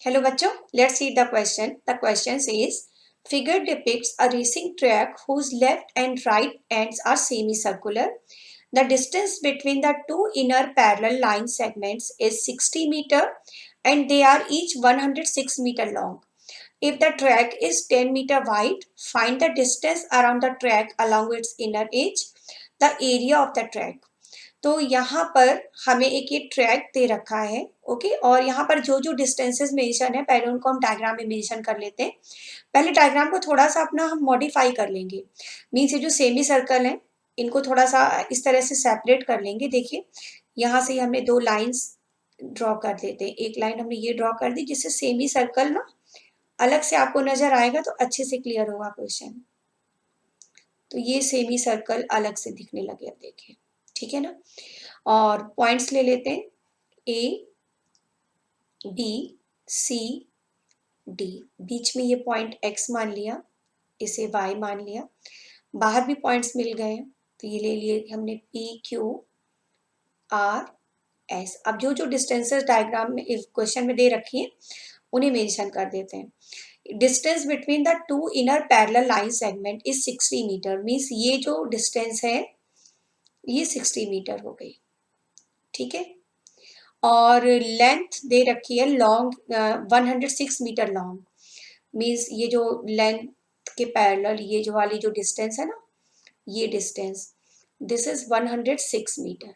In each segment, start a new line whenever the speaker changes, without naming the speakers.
Hello बच्चों, let's see the question. The question says, figure depicts a racing track whose left and right ends are semicircular. The distance between the two inner parallel line segments is 60 meter and they are each 106 meter long. If the track is 10 meter wide, find the distance around the track along its inner edge, the area of the track. तो यहाँ पर हमें एक ये track दे रखा है, okay. और यहाँ पर जो जो डिस्टेंसेस मेंशन है पहले उनको हम डायग्राम में मेंशन कर लेते हैं। पहले डायग्राम को थोड़ा सा अपना हम मॉडिफाई कर लेंगे। मीन्स ये जो सेमी सर्कल है इनको थोड़ा सा इस तरह से सेपरेट कर लेंगे। देखिए यहाँ से हमने दो लाइंस ड्रॉ कर देते हैं। एक लाइन हमने ये ड्रॉ कर दी जिससे सेमी सर्कल ना अलग से आपको नजर आएगा तो अच्छे से क्लियर होगा क्वेश्चन। तो ये सेमी सर्कल अलग से दिखने लगे, अब देखिए, ठीक है ना। और पॉइंट्स ले लेते हैं, ए बी सी डी। बीच में ये पॉइंट एक्स मान लिया, इसे वाई मान लिया। बाहर भी पॉइंट्स मिल गए तो ये ले लिए हमने पी क्यू आर एस। अब जो जो डिस्टेंसेस डायग्राम में इस क्वेश्चन में दे रखी हैं उन्हें मेंशन कर देते हैं। Distance between the two inner parallel line segment is 60 metre. Means ये जो डिस्टेंस है ये 60 मीटर हो गई, ठीक है। और लेंथ दे रखी है लॉन्ग 106 मीटर लॉन्ग। मीन्स ये जो लेंथ के पैरेलल ये जो वाली जो डिस्टेंस है ना, ये distance, this is 106 metre,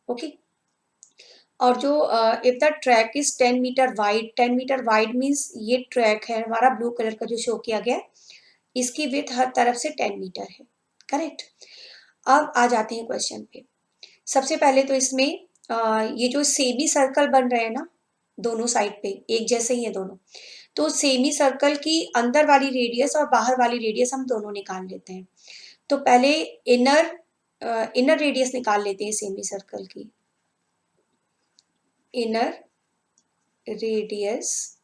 okay. और जो if the track is 10 metre wide, 10 metre wide means ये ट्रैक है हमारा ब्लू कलर का जो शो किया गया है, इसकी विड्थ हर तरफ से 10 मीटर है, करेक्ट। अब आ जाते हैं क्वेश्चन पे। सबसे पहले तो इसमें ये जो सेमी सर्कल बन रहे हैं ना दोनों साइड पे, एक जैसे ही है दोनों, तो सेमी सर्कल की अंदर वाली रेडियस और बाहर वाली रेडियस हम दोनों निकाल लेते हैं। तो पहले इनर रेडियस निकाल लेते हैं सेमी सर्कल की। Inner radius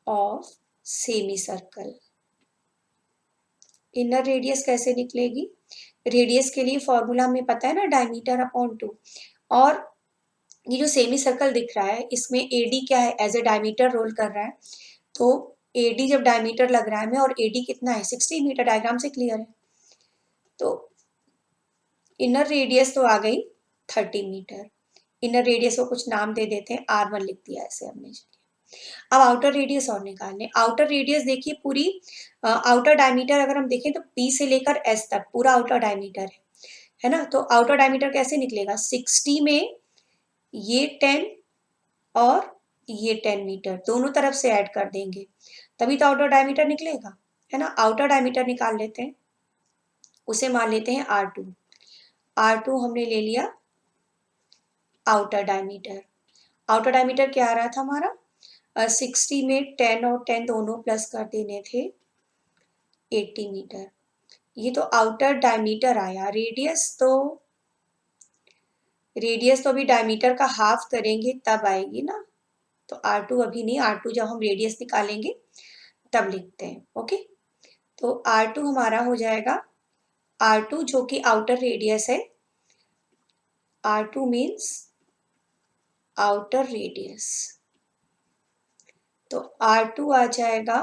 of semi circle. Inner radius कैसे निकलेगी? रेडियस के लिए फॉर्मूला हमें पता है ना, डायमीटर अपॉन 2। और ये जो सेमी सर्कल दिख रहा है इसमें एडी क्या है, एज ए डायमीटर रोल कर रहा है। तो एडी जब डायमीटर लग रहा है हमें, और एडी कितना है 60 मीटर, डायग्राम से क्लियर है। तो इनर रेडियस तो आ गई 30 मीटर। इनर रेडियस को कुछ नाम दे देते हैं, R1 लिख दिया ऐसे हमने। अब आउटर रेडियस और निकालने। आउटर रेडियस देखिए पूरी आउटर डायमीटर अगर हम देखें तो P से लेकर S तक पूरा आउटर डायमीटर है ना। तो आउटर डायमीटर कैसे निकलेगा, 60 में ये 10 और ये 10 मीटर दोनों तरफ से ऐड कर देंगे तभी तो आउटर डायमीटर निकलेगा, है ना। आउटर डायमीटर निकाल लेते हैं, उसे मान लेते हैं R2। R2 हमने ले लिया आउटर डायमीटर। आउटर डायमीटर क्या आ रहा था हमारा, 60 में 10 और 10 दोनों प्लस कर देने थे 80 मीटर। ये तो आउटर डायमीटर आया। रेडियस तो अभी डायमीटर का हाफ करेंगे तब आएगी ना। तो R2 अभी नहीं, R2 जब हम रेडियस निकालेंगे तब लिखते हैं, ओके। तो R2 हमारा हो जाएगा, R2 जो कि आउटर रेडियस है, R2 मीन्स आउटर रेडियस। तो R2 आ जाएगा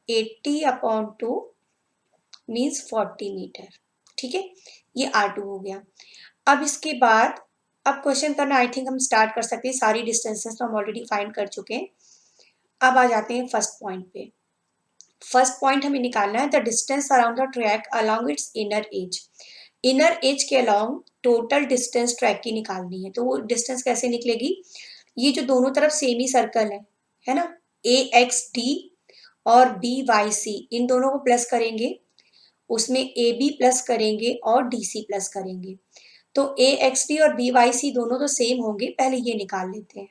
80/2 मीन्स 40 मीटर, ठीक है। ये R2 हो गया। अब इसके बाद अब क्वेश्चन करना आई थिंक हम स्टार्ट कर सकते हैं। सारी डिस्टेंसेस तो हम ऑलरेडी फाइंड कर चुके हैं। अब आ जाते हैं फर्स्ट पॉइंट पे। फर्स्ट पॉइंट हमें निकालना है the distance around the track along its inner as. Inner as के अलॉन्ग टोटल डिस्टेंस ट्रैक की निकालनी है। तो वो डिस्टेंस कैसे निकलेगी, ये जो दोनों तरफ सेमी सर्कल है ना, AXD और BYC, इन दोनों को प्लस करेंगे, उसमें AB प्लस करेंगे और DC प्लस करेंगे। तो AXD और BYC दोनों तो सेम होंगे, पहले ये निकाल लेते हैं।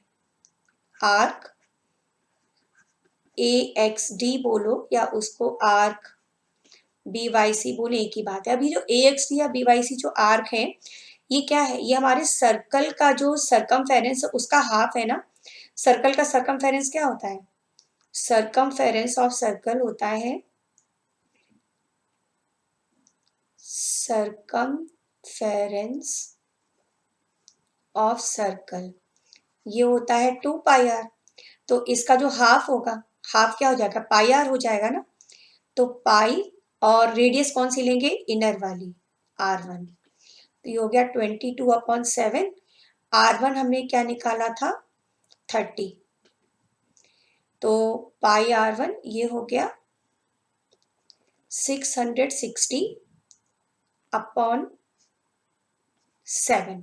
आर्क AXD बोलो या उसको आर्क BYC बोले, एक ही बात है। अभी जो AXD या BYC जो आर्क है ये क्या है, ये हमारे सर्कल का जो सरकमफेरेंस है उसका हाफ है ना। सर्कल का सरकमफेरेंस क्या होता है, सरकमफेरेंस ऑफ सर्कल होता है, सरकमफेरेंस ऑफ सर्कल ये होता है 2 पाई r। तो इसका जो हाफ होगा, हाफ क्या हो जाएगा, पाई आर हो जाएगा ना। तो पाई और रेडियस कौन सी लेंगे, इनर वाली, R1। तो ये हो गया 22/7। R1 हमने क्या निकाला था, 30। तो पाई R1 ये हो गया 660/7।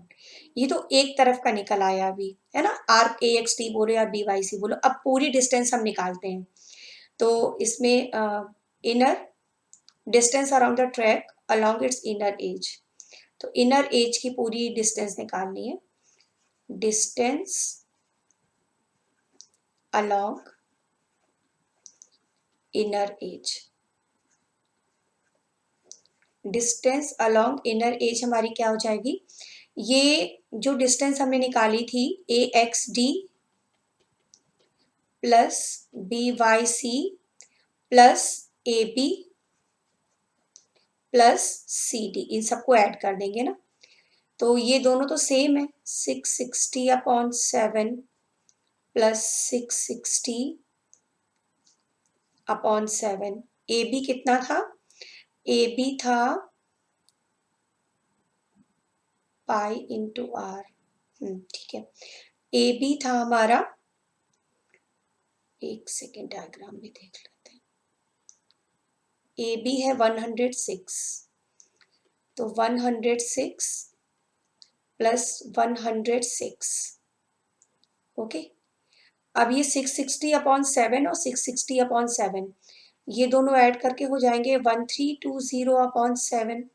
ये तो एक तरफ का निकल आया अभी, है ना, RAXT बोलो या BYC बोलो। अब पूरी डिस्टेंस हम निकालते हैं। तो इसमें inner distance around the track along its inner as. तो इनर एज की पूरी डिस्टेंस निकालनी है। Distance along inner as, distance along inner as हमारी क्या हो जाएगी, ये जो डिस्टेंस हमने निकाली थी AXD plus BYC plus AB plus CD, इन सबको ऐड कर देंगे ना। तो ये दोनों तो सेम है, 660/7 प्लस 660/7। AB कितना था, AB था पाई इंटू आर। ठीक है, AB था हमारा, एक सेकेंड डायग्राम में देख लेते हैं। AB है 106, तो 106 प्लस 106। ओके, अब ये 660/7 और 660/7 ये दोनों ऐड करके हो जाएंगे 1320/7।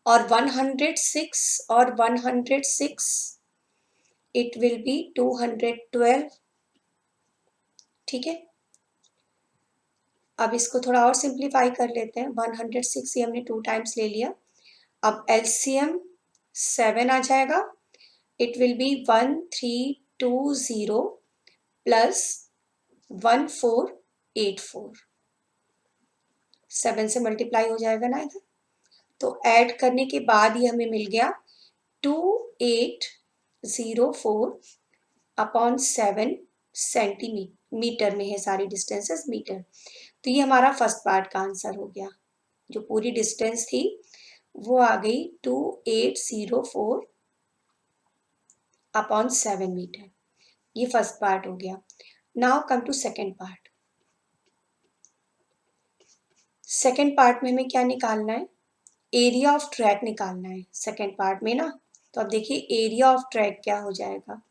और 106 और 106 इट विल बी 212। ठीक है, अब इसको थोड़ा और सिंप्लीफाई कर लेते हैं। 106 ये हमने 2 टाइम्स ले लिया। अब LCM 7 आ जाएगा, इट विल बी 1320 प्लस 1484। 7 से मल्टीप्लाई हो जाएगा ना इधर। तो ऐड करने के बाद ये हमें मिल गया 2804/7 सेंटीमीटर में है सारी डिस्टेंसेस मीटर। तो ये हमारा फर्स्ट पार्ट का आंसर हो गया। जो पूरी डिस्टेंस थी वो आ गई 2804/7 मीटर। ये फर्स्ट पार्ट हो गया। Now come to second part. Second part में हमें क्या निकालना है, एरिया ऑफ ट्रैक निकालना है सेकेंड पार्ट में ना। तो अब देखिए एरिया ऑफ ट्रैक क्या हो जाएगा,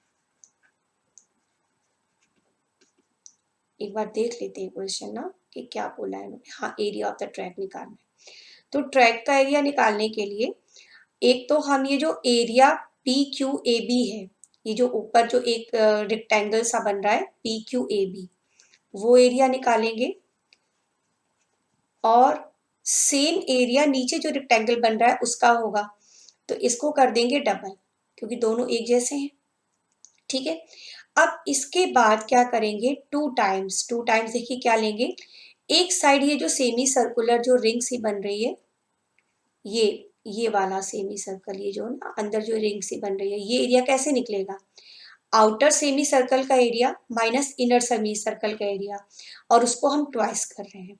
एक बार देख लेते हैं क्वेश्चन ना कि क्या बोला है उन्होंने। हाँ, एरिया ऑफ द ट्रैक निकालना है। तो ट्रैक का एरिया निकालने के लिए एक तो हम ये जो एरिया PQAB है, ये जो ऊपर जो एक रेक्टेंगल सा बन रहा है PQAB, वो एरिया निकालेंगे। और सेम एरिया नीचे जो रेक्टेंगल बन रहा है उसका होगा, तो इसको कर देंगे डबल, क्योंकि दोनों एक जैसे हैं। ठीक है, अब इसके बाद क्या करेंगे, 2 टाइम्स देखिए क्या लेंगे। एक साइड ये जो सेमी सर्कुलर जो रिंग सी बन रही है, ये वाला सेमी सर्कल, ये जो ना अंदर जो रिंग सी बन रही है, ये एरिया कैसे निकलेगा, आउटर सेमी सर्कल का area minus inner semi circle का एरिया, और उसको हम ट्वाइस कर रहे हैं।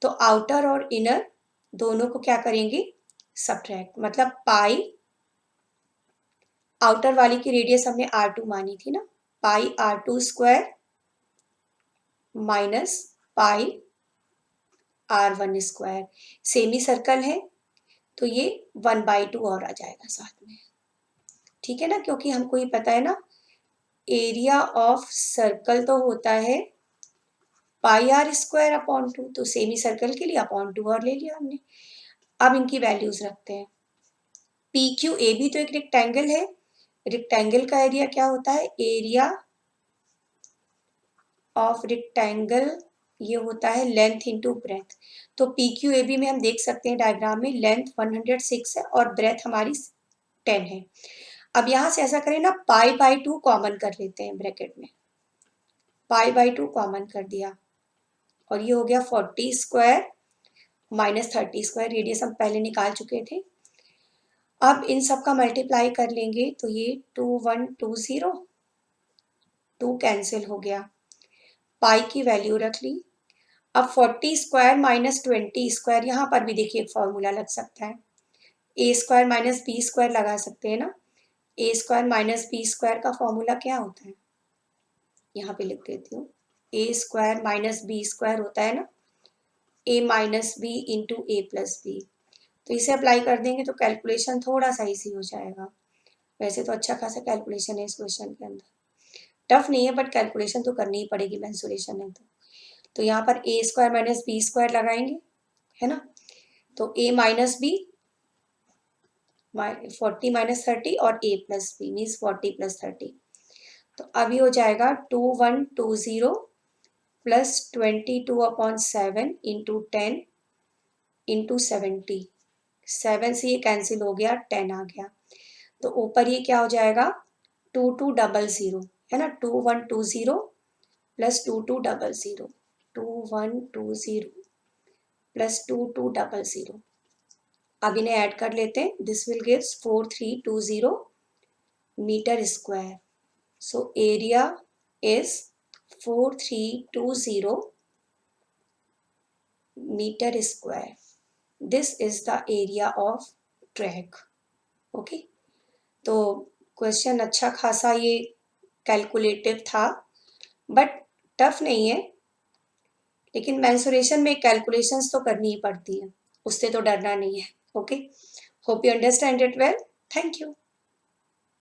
तो आउटर और इनर दोनों को क्या करेंगे, सब्ट्रैक्ट, मतलब पाई, आउटर वाली की रेडियस हमने R2 मानी थी ना, पाई R2² minus pi R1²। Semi circle है तो ये 1/2 और आ जाएगा साथ में। ठीक है ना, क्योंकि हमको ये पता है ना एरिया ऑफ सर्कल तो होता है πr²/2, तो सेमी सर्कल के लिए अपॉन 2 और ले लिया हमने। अब इनकी वैल्यूज रखते हैं। PQAB तो एक रेक्टेंगल है, रेक्टेंगल का एरिया क्या होता है, एरिया ऑफ रेक्टेंगल ये होता है लेंथ इंटू ब्रेथ। तो PQAB में हम देख सकते हैं डायग्राम में लेंथ 106 है और ब्रेथ हमारी 10 है। अब यहाँ से ऐसा करें ना, π/2 कॉमन कर लेते हैं ब्रैकेट में, π/2 कॉमन कर दिया और ये हो गया 40² माइनस 30², रेडियस हम पहले निकाल चुके थे। अब इन सब का मल्टीप्लाई कर लेंगे तो ये 2120 2 कैंसिल हो गया, पाई की वैल्यू रख ली। अब 40 स्क्वायर माइनस 20 स्क्वायर, यहाँ पर भी देखिए एक फॉर्मूला लग सकता है, ए स्क्वायर माइनस बी स्क्वायर लगा सकते हैं ना। ए स्क्वायर माइनस बी स्क्वायर का फॉर्मूला क्या होता है, यहाँ पे लिख देती हूँ, ए स्क्वायर माइनस बी स्क्वायर होता है ना, ए माइनस बी इंटू ए प्लस बी। तो इसे अप्लाई कर देंगे तो कैलकुलेशन थोड़ा सा इजी हो जाएगा। वैसे तो अच्छा खासा कैलकुलेशन है इस क्वेश्चन के अंदर, टफ नहीं है बट कैलकुलेशन तो करनी ही पड़ेगी मेंसुरेशन है तो यहाँ पर ए स्क्वायर माइनस बी स्क्वायर लगाएंगे, है ना। तो ए माइनस बी 40 माइनस 30 और ए प्लस बी मीन्स 40 प्लस 30। तो अभी हो जाएगा 2120 प्लस 22/7 इंटू 10 इंटू 70। 7 से ये कैंसिल हो गया, 10 आ गया। तो ऊपर ये क्या हो जाएगा 2200 है ना, 2120 प्लस 2200, 2120 प्लस 2200। अब इन्हें ऐड कर लेते हैं, this will gives 4320 metre square. So area is 4320 metre square. This is the area of track. Okay, तो क्वेश्चन अच्छा खासा ये कैलकुलेटिव था बट टफ नहीं है, लेकिन मेंसुरेशन में कैलकुलेशंस तो करनी ही पड़ती है, उससे तो डरना नहीं है। Okay, hope you understand it well. Thank you.